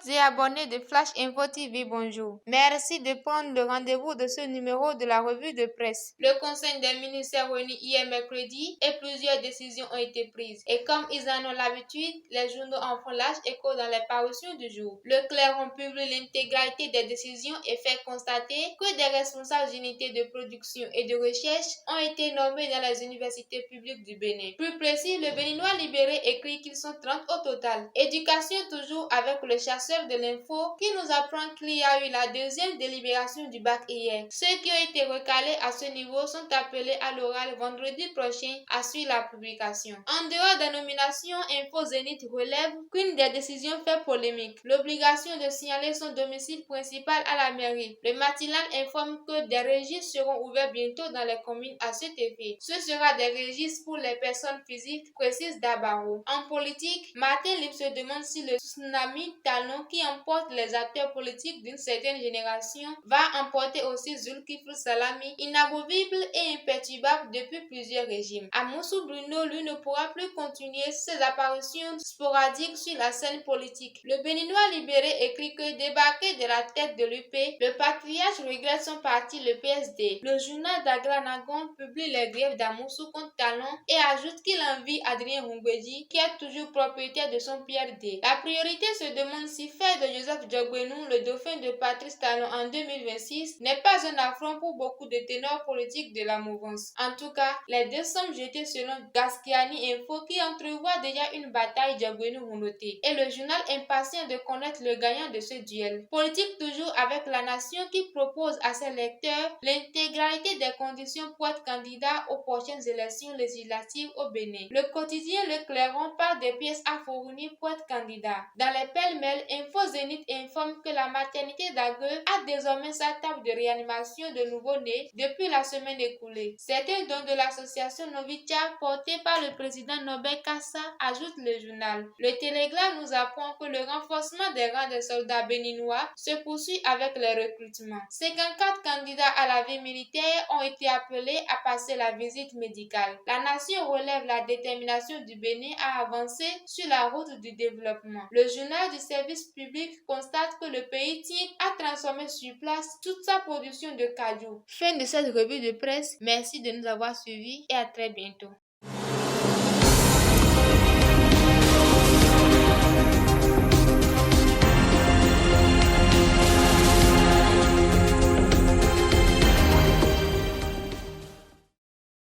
Internautes et abonnés de Flash Info TV, bonjour. Merci de prendre le rendez-vous de ce numéro de la revue de presse. Le Conseil des ministres est réuni hier mercredi et plusieurs décisions ont été prises. Et comme ils en ont l'habitude, les journaux en font large écho dans les parutions du jour. Le Clairon publie l'intégralité des décisions et fait constater que des responsables d'unités de production et de recherche ont été nommés dans les universités publiques du Bénin. Plus précis, le Béninois libéré écrit qu'ils sont 30 au total. Éducation toujours avec le chasseur de l'info qui nous apprend qu'il y a eu la deuxième délibération du bac hier. Ceux qui ont été recalés à ce niveau sont appelés à l'oral vendredi prochain à suivre la publication. En dehors des nominations, Info Zénith relève qu'une des décisions fait polémique, l'obligation de signaler son domicile principal à la mairie. Le matinal informe que des registres seront ouverts bientôt dans les communes à cet effet. Ce sera des registres pour les personnes physiques, précise Dabaro. En politique, Martin Lip se demande si le tsunami talon qui emporte les acteurs politiques d'une certaine génération va emporter aussi Zulkifli Salami, inamovible et imperturbable depuis plusieurs régimes. Amoussou Bruno, lui, ne pourra plus continuer ses apparitions sporadiques sur la scène politique. Le Béninois libéré écrit que débarqué de la tête de l'UP, le patriarche regrette son parti, le PSD. Le journal d'Agra Nagon publie les griefs d'Amoussou contre Talon et ajoute qu'il envie Adrien Hungwedi, qui est toujours propriétaire de son PRD. La priorité se demande si faire de Joseph Diogbenou le dauphin de Patrice Talon en 2026 n'est pas un affront pour beaucoup de ténors politiques de la mouvance. En tout cas, les deux sommes jetées selon Gaskiani Info qui entrevoit déjà une bataille Diogbenou-Mounoté et le journal impatient de connaître le gagnant de ce duel. Politique toujours avec La Nation qui propose à ses lecteurs l'intégralité des conditions pour être candidat aux prochaines élections législatives au Bénin. Le quotidien Le Clairon parle des pièces à fournir pour être candidat. Dans les pêle-mêle, Info Zénith informe que la maternité d'Agueux a désormais sa table de réanimation de nouveau-nés depuis la semaine écoulée. Certains dons de l'association Novitia portée par le président Norbert Kassa, ajoute le journal. Le Télégraphe nous apprend que le renforcement des rangs des soldats béninois se poursuit avec les recrutements. 54 candidats à la vie militaire ont été appelés à passer la visite médicale. La Nation relève la détermination du Bénin à avancer sur la route du développement. Le journal du service public constate que le pays tient à transformer sur place toute sa production de cajou. Fin de cette revue de presse. Merci de nous avoir suivis et à très bientôt.